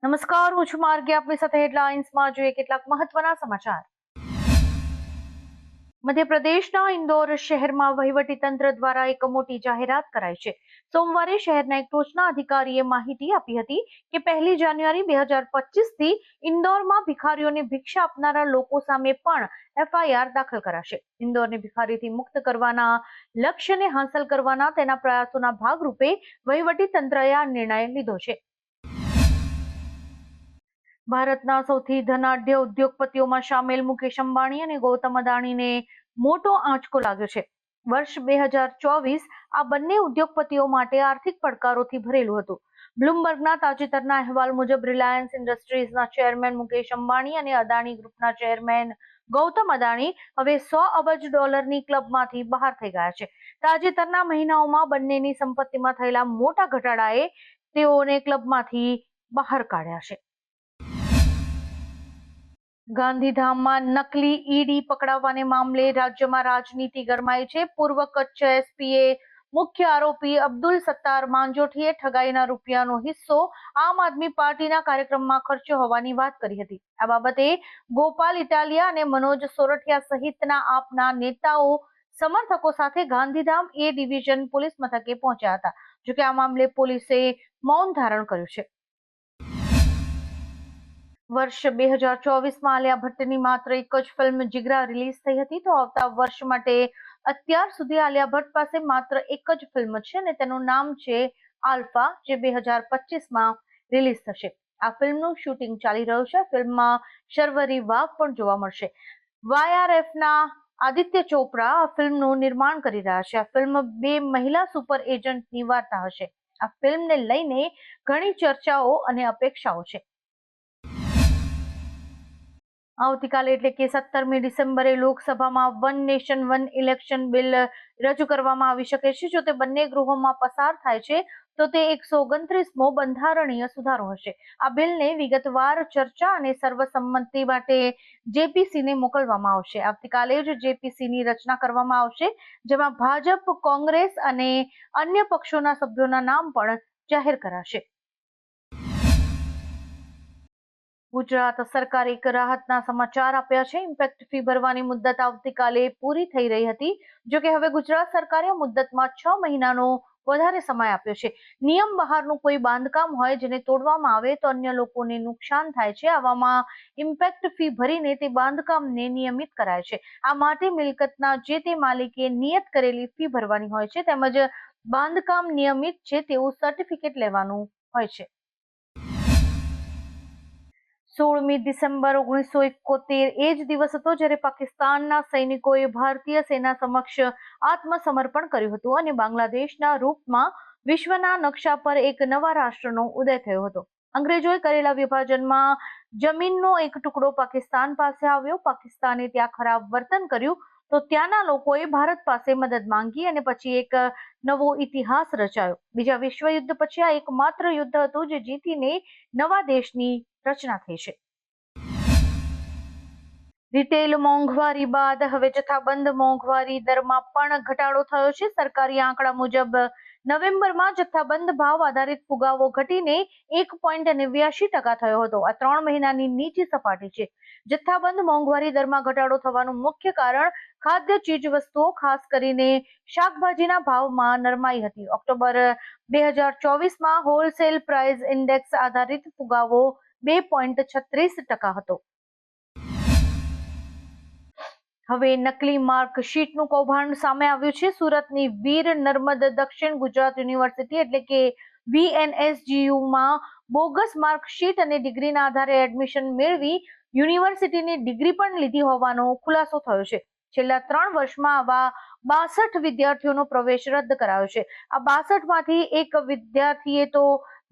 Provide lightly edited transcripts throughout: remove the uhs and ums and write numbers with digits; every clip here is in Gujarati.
નમસ્કાર, હું છું માર્ગી. આપની સાથે હેડલાઇન્સમાં જોઈએ કેટલાક મહત્વના સમાચાર. મધ્યપ્રદેશના ઇન્દોર શહેરમાં વહીવટીતંત્ર દ્વારા એક મોટી જાહેરાત કરાઈ છે. સોમવારે શહેરના એક ટોચના અધિકારીએ માહિતી આપી હતી કે 1 જાન્યુઆરી 2025 થી ઇન્દોરમાં ભિખારીઓને ભિક્ષા આપનારા લોકો સામે પણ એફઆઈઆર દાખલ કરાશે. ઇન્દોરને ભિખારીથી મુક્ત કરવાના લક્ષ્યને હાંસલ કરવાના તેના પ્રયાસોના ભાગરૂપે વહીવટીતંત્રએ આ નિર્ણય લીધો છે. ભારતના સૌથી ધનાઢ્ય ઉદ્યોગપતિઓમાં સામેલ મુકેશ અંબાણી અને ગૌતમ અદાણીને મોટો આંચકો લાગ્યો છે. વર્ષ 2024 આ બંને ઉદ્યોગપતિઓ માટે આર્થિક પડકારોથી ભરેલું હતું. બ્લુમબર્ગના તાજેતરના અહેવાલ મુજબ રિલાયન્સ ઇન્ડસ્ટ્રીઝના ચેરમેન મુકેશ અંબાણી અને અદાણી ગ્રુપના ચેરમેન ગૌતમ અદાણી હવે $100 અબજની ક્લબમાંથી બહાર થઈ ગયા છે. તાજેતરના મહિનાઓમાં બંનેની સંપત્તિમાં થયેલા મોટા ઘટાડાએ તેઓને ક્લબમાંથી બહાર કાઢ્યા છે. ગાંધીધામમાં નકલી ઈડી પકડાવાને મામલે રાજ્યમાં રાજનીતિ ગરમાઈ છે. પૂર્વ કચ્છ એસપીએ મુખ્ય આરોપી અબ્દુલ સત્તાર માંજોઠીએ ઠગાઈના રૂપિયાનો હિસ્સો આમ આદમી પાર્ટીના કાર્યક્રમમાં ખર્ચ્યો હોવાની વાત કરી હતી. આ બાબતે ગોપાલ ઇટાલિયા અને મનોજ સોરઠિયા સહિતના આપના નેતાઓ સમર્થકો સાથે ગાંધીધામ એ ડિવિઝન પોલીસ મથકે પહોંચ્યા હતા. જોકે આ મામલે પોલીસે મૌન ધારણ કર્યું છે. વર્ષ 2024માં આલિયા ભટ્ટની માત્ર એક જ ફિલ્મ જીગરા રિલીઝ થઈ હતી, તો આવતા વર્ષ માટે અત્યાર સુધી આલિયા ભટ્ટ પાસે માત્ર એક જ ફિલ્મ છે અને તેનું નામ છે આલ્ફા, જે 2025માં રિલીઝ થશે. આ ફિલ્મનું શૂટિંગ ચાલી રહ્યું છે. ફિલ્મમાં શર્વરી વાઘ પણ જોવા મળશે. YRFના આદિત્ય ચોપડા આ ફિલ્મનું નિર્માણ કરી રહ્યા છે. આ ફિલ્મ 2 મહિલા સુપર એજન્ટની વાર્તા હશે. આ ફિલ્મને લઈને ઘણી ચર્ચાઓ અને અપેક્ષાઓ છે. આવતીકાલે એટલે કે 17મી ડિસેમ્બરે લોકસભામાં one nation one election bill રજૂ કરવામાં આવી શકે છે. જો તે બંને ગૃહોમાં પસાર થાય છે તો તે 129મો બંધારણીય સુધારો હશે. આ બિલને વિગતવાર ચર્ચા અને સર્વસંમતિ માટે જેપીસીને મોકલવામાં આવશે. આવતીકાલે જ જેપીસીની રચના કરવામાં આવશે, જેમાં ભાજપ, કોંગ્રેસ અને અન્ય પક્ષોના સભ્યોના નામ પણ જાહેર કરાશે. ગુજરાત સરકારે એક રાહતના સમાચાર આપ્યા છે. ઇમ્પેક્ટ ફી ભરવાની મુદત આવતીકાલે પૂરી થઈ રહી હતી. જોકે હવે ગુજરાત સરકારે મુદતમાં 6 મહિનાનો વધારે સમય આપ્યો છે. નિયમ બહારનું કોઈ બાંધકામ હોય જેને તોડવામાં આવે તો અન્ય લોકોને નુકસાન થાય છે. આવામાં ઇમ્પેક્ટ ફી ભરીને તે બાંધકામને નિયમિત કરાય છે. આ માટે મિલકતના જે તે માલિકે નિયત કરેલી ફી ભરવાની હોય છે, તેમજ બાંધકામ નિયમિત છે તેવું સર્ટિફિકેટ લેવાનું હોય છે. 16મી ડિસેમ્બર 1971 એ જ દિવસ હતો જ્યારે પાકિસ્તાનના સૈનિકોએ ભારતીય સેના સમક્ષ આત્મસમર્પણ કર્યું હતું અને બાંગ્લાદેશના રૂપમાં વિશ્વના નકશા પર એક નવા રાષ્ટ્રનો ઉદય થયો હતો. અંગ્રેજોએ કરેલા વિભાજનમાં જમીનનો એક ટુકડો પાકિસ્તાન પાસે આવ્યો. પાકિસ્તાને ત્યાં ખરાબ વર્તન કર્યું તો ત્યાંના લોકોએ ભારત પાસે મદદ માંગી અને પછી એક નવો ઇતિહાસ રચાયો. બીજા વિશ્વયુદ્ધ પછી આ એકમાત્ર યુદ્ધ હતું જે જીતીને નવા દેશની રચના થઈ છે. રિટેલ મોંઘવારી બાદ હવે જથ્થાબંધ મોંઘવારી દરમાં પણ ઘટાડો થયો છે. સરકારી આંકડા મુજબ નવેમ્બરમાં જથ્થાબંધ ભાવ આધારિત ફુગાવો ઘટીને 1.89% થયો હતો. આ 3 મહિનાની નીચી સપાટી છે. જથ્થાબંધ મોંઘવારી દરમાં ઘટાડો થવાનું મુખ્ય કારણ ખાદ્ય ચીજવસ્તુઓ, ખાસ કરીને શાકભાજીના ભાવમાં નરમાઈ હતી. ઓક્ટોબર 2024માં હોલસેલ પ્રાઇસ ઇન્ડેક્સ આધારિત ફુગાવો 2.36% હતો. હવે નકલી માર્કશીટનું કૌભાંડ સામે આવ્યું છે. સુરતની વીર નર્મદ દક્ષિણ ગુજરાત યુનિવર્સિટી એટલે કે VNSGUમાં બોગસ માર્કશીટ અને ડિગ્રીના આધારે એડમિશન મેળવી યુનિવર્સિટીની ડિગ્રી પણ લીધી હોવાનો ખુલાસો થયો છે. છેલ્લા 3 વર્ષમાં આવા 62 વિદ્યાર્થીઓનો પ્રવેશ રદ કરાયો છે. આ 62માંથી એક વિદ્યાર્થીએ તો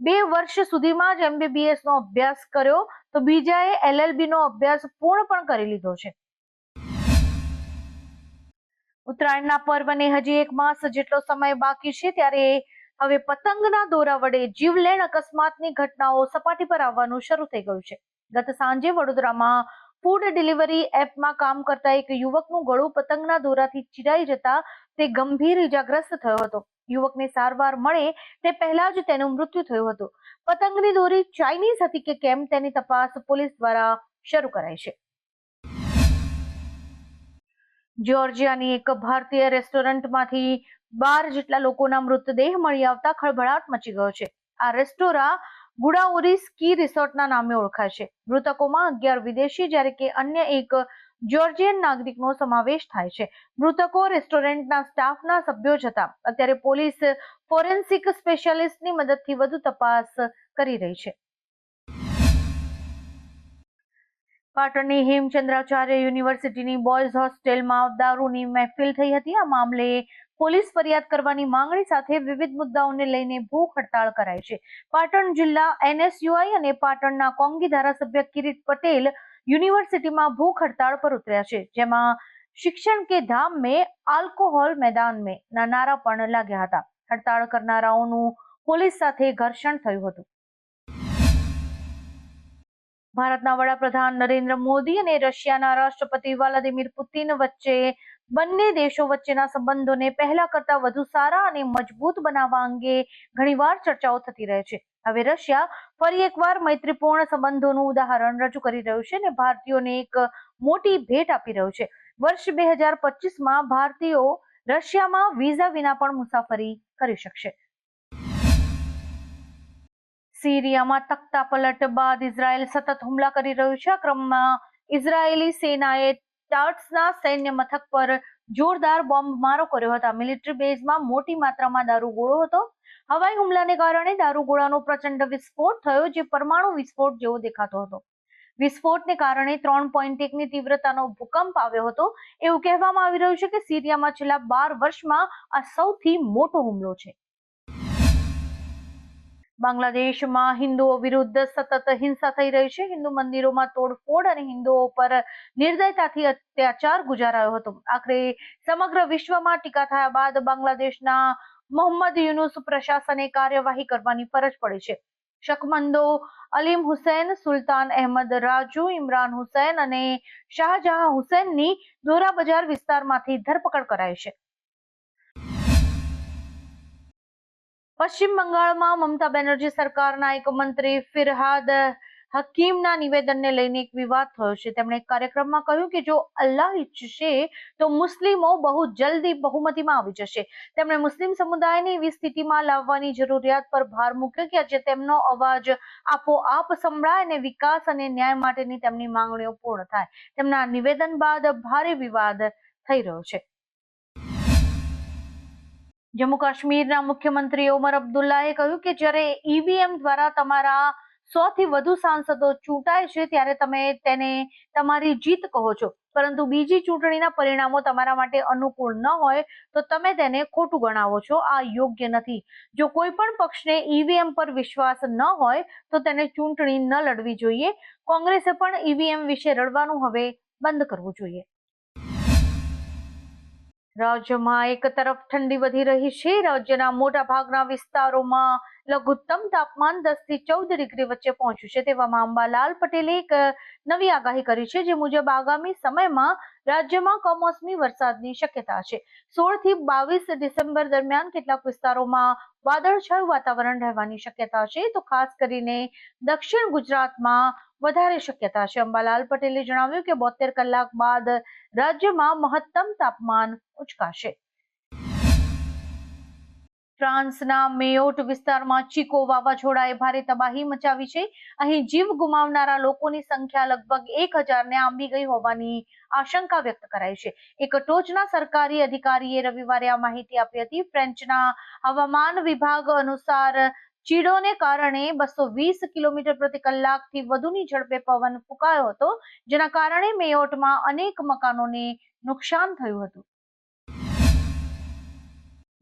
2 વર્ષ સુધીમાં જ MBBS નો અભ્યાસ કર્યો, તો બીજાએ LLB નો અભ્યાસ પૂર્ણ પણ કરી લીધો છે. ઉત્તરાયણના પર્વને હજી 1 માસ જેટલો સમય બાકી છે, ત્યારે હવે પતંગના દોરા વડે જીવલેણ અકસ્માતની ઘટનાઓ સપાટી પર આવવાનું શરૂ થઈ ગયું છે. ગત સાંજે વડોદરામાં ફૂડ ડિલિવરી એપમાં કામ કરતા એક યુવકનું ગળું પતંગના દોરાથી ચીરાઈ જતા તે ગંભીર ઇજાગ્રસ્ત થયો હતો. યુવકને સારવાર મળે તે પહેલા જ તેનું મૃત્યુ થયું હતું. પતંગની દોરી ચાઇનીઝ હતી કે કેમ તેની તપાસ પોલીસ દ્વારા શરૂ કરાઈ છે. જ્યોર્જિયાની એક ભારતીય રેસ્ટોરન્ટમાંથી 12 જેટલા લોકોના મૃતદેહ મળી આવતા ખળભળાટ મચી ગયો છે. આ રેસ્ટોરાં ગુડાઉરી સ્કી રિસોર્ટના નામે ઓળખાય છે. મૃતકોમાં 11 વિદેશી જ્યારે કે અન્ય એક જ્યોર્જિયન નાગરિકનો સમાવેશ થાય છે. મૃતકો રેસ્ટોરન્ટના સ્ટાફના સભ્યો જ હતા. અત્યારે પોલીસ ફોરેન્સિક સ્પેશિયાલિસ્ટની મદદથી વધુ તપાસ કરી રહી છે. પાટણની હેમચંદ્રાચાર્ય યુનિવર્સિટીની બોયઝ હોસ્ટેલમાં દારૂની મહેફિલ થઈ હતી. આ મામલે પોલીસ ફરિયાદ કરવાની માંગણી સાથે વિવિધ મુદ્દાઓને લઈને ભૂખ હડતાળ કરાઈ છે. પાટણ જિલ્લા NSUI અને પાટણના કોંગી ધારાસભ્ય કિરીટ પટેલ યુનિવર્સિટીમાં ભૂખ હડતાળ પર ઉતર્યા છે, જેમાં શિક્ષણ કે ધામ મેં આલ્કોહોલ મેદાન મેં ના નારા પણ લાગ્યા હતા. હડતાળ કરનારાઓનું પોલીસ સાથે ઘર્ષણ થયું હતું. ભારતના વડાપ્રધાન નરેન્દ્ર મોદી અને રશિયાના રાષ્ટ્રપતિ વ્લાદિમીર પુતિન વચ્ચે બંને દેશો વચ્ચેના સંબંધોને પહેલા કરતા વધુ સારા અને મજબૂત બનાવવા અંગે ઘણીવાર ચર્ચાઓ થતી રહે છે. હવે રશિયા ફરી એકવાર મૈત્રીપૂર્ણ સંબંધોનું ઉદાહરણ રજૂ કરી રહ્યું છે અને ભારતીયોને એક મોટી ભેટ આપી રહ્યું છે. વર્ષ 2025માં ભારતીયો રશિયામાં વિઝા વિના પણ મુસાફરી કરી શકશે. સિરિયામાં તખ્તાપલટ બાદ ઇઝરાયેલ સતત હુમલા કરી રહ્યું છે. આ ક્રમમાં ઇઝરાયેલી સેનાએ ટાટ્સના સૈન્ય મથક પર જોરદાર બોમ્બમારો કર્યો હતો. મિલિટરી બેઝમાં મોટી માત્રામાં દારૂગોળો હતો. હવાઈ હુમલાને કારણે દારૂગોળાનો પ્રચંડ વિસ્ફોટ થયો, જે પરમાણુ વિસ્ફોટ જેવો દેખાતો હતો. વિસ્ફોટને કારણે 3.1ની તીવ્રતાનો ભૂકંપ આવ્યો હતો. એવું કહેવામાં આવી રહ્યું છે કે સિરિયામાં છેલ્લા 12 વર્ષમાં આ સૌથી મોટો હુમલો છે. બાંગ્લાદેશમાં હિન્દુઓ વિરુદ્ધ સતત હિંસા થઈ રહી છે. હિન્દુ મંદિરોમાં તોડફોડ અને હિન્દુઓ પર નિર્દયતાથી અત્યાચાર ગુજારાયો હતો. આખરે સમગ્ર વિશ્વમાં ટીકા થયા બાદ બાંગ્લાદેશના મોહમ્મદ યુનુસ પ્રશાસને કાર્યવાહી કરવાની ફરજ પડી છે. શકમંદો અલીમ હુસૈન, સુલતાન અહેમદ રાજુ, ઇમરાન હુસૈન અને શાહજહાં હુસૈનની દોરા બજાર વિસ્તારમાંથી ધરપકડ કરાઈ છે. પશ્ચિમ બંગાળમાં મમતા બેનર્જી સરકારના એક મંત્રી ફિરહાદ હકીમના નિવેદનને લઈને એક વિવાદ થયો છે. તેમણે એક કાર્યક્રમમાં કહ્યું કે જો અલ્લાહ ઈચ્છશે તો મુસ્લિમો બહુ જલ્દી બહુમતીમાં આવી જશે. તેમણે મુસ્લિમ સમુદાયને એવી સ્થિતિમાં લાવવાની જરૂરિયાત પર ભાર મૂક્યો કે આજે તેમનો અવાજ આપોઆપ સંભળાય અને વિકાસ અને ન્યાય માટેની તેમની માંગણીઓ પૂર્ણ થાય. તેમના નિવેદન બાદ ભારે વિવાદ થઈ રહ્યો છે. જમ્મુ કાશ્મીરના મુખ્યમંત્રી ઓમર અબ્દુલ્લાએ કહ્યું કે જ્યારે ઈવીએમ દ્વારા તમારા 100થી વધુ સાંસદો ચૂંટાય છે ત્યારે તમે તેને તમારી જીત કહો છો, પરંતુ બીજી ચૂંટણીના પરિણામો તમારા માટે અનુકૂળ ન હોય તો તમે તેને ખોટું ગણાવો છો. આ યોગ્ય નથી. જો કોઈ પણ પક્ષને ઈવીએમ પર વિશ્વાસ ન હોય તો તેને ચૂંટણી ન લડવી જોઈએ. કોંગ્રેસે પણ ઈવીએમ વિશે રડવાનું હવે બંધ કરવું જોઈએ. રાજ્યમાં એક તરફ ઠંડી વધી રહી છે. રાજ્યના મોટા ભાગના વિસ્તારોમાં લઘુત્તમ તાપમાન 10 થી 14 ડિગ્રી વચ્ચે પહોંચ્યું છે. તેવામાં અંબાલાલ પટેલે એક નવી આગાહી કરી છે, જે મુજબ આગામી સમયમાં રાજ્યમાં કમોસમી વરસાદની શક્યતા છે. 16 થી 22 ડિસેમ્બર દરમિયાન કેટલાક વિસ્તારોમાં વાદળછાયું વાતાવરણ રહેવાની શક્યતા છે, તો ખાસ કરીને દક્ષિણ ગુજરાતમાં વધારે શક્યતા છે. અંબાલાલ પટેલે જણાવ્યું કે 72 કલાક બાદ રાજ્યમાં મહત્તમ તાપમાન ઉચકાશે. ફ્રાન્સના મેયોટ વિસ્તારમાં ચીકો વાવાઝોડાએ ભારે તબાહી મચાવી છે. અહીં જીવ ગુમાવનારા લોકોની સંખ્યા લગભગ 1000ને આંબી ગઈ હોવાની આશંકા વ્યક્ત કરાઈ છે. એક ટોચના સરકારી અધિકારીએ રવિવારે આ માહિતી આપી હતી. ફ્રેન્ચના હવામાન વિભાગ અનુસાર ચીડોને કારણે 220 કિલોમીટર પ્રતિ કલાકથી વધુની ઝડપે પવન ફૂંકાયો હતો, જેના કારણે મેયોટમાં અનેક મકાનોને નુકસાન થયું હતું.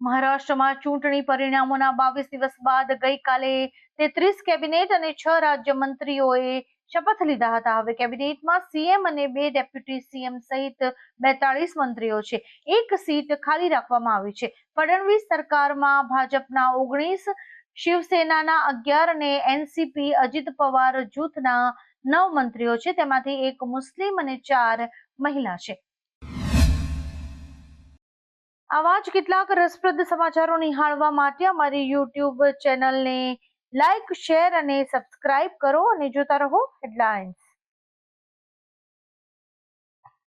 મહારાષ્ટ્રમાં ચૂંટણી પરિણામોના 22 દિવસ બાદ ગઈકાલે 33 કેબિનેટ અને 6 રાજ્ય મંત્રીઓએ શપથ લીધા હતા. હવે કેબિનેટમાં સીએમ અને 2 ડેપ્યુટી સીએમ સહિત 42 મંત્રીઓ છે. એક સીટ ખાલી રાખવામાં આવી છે. ફડણવીસ સરકારમાં ભાજપના 19, શિવસેનાના 11 અને એનસીપી અજીત પવાર જૂથના 9 મંત્રીઓ છે. તેમાંથી 1 મુસ્લિમ અને 4 મહિલા છે. આવા જ કેટલાક રસપ્રદ સમાચારો નિહાળવા માટે અમારી યુટ્યુબ ચેનલને લાઈક, શેર અને સબસ્ક્રાઇબ કરો અને જોતા રહો હેડલાઇન્સ.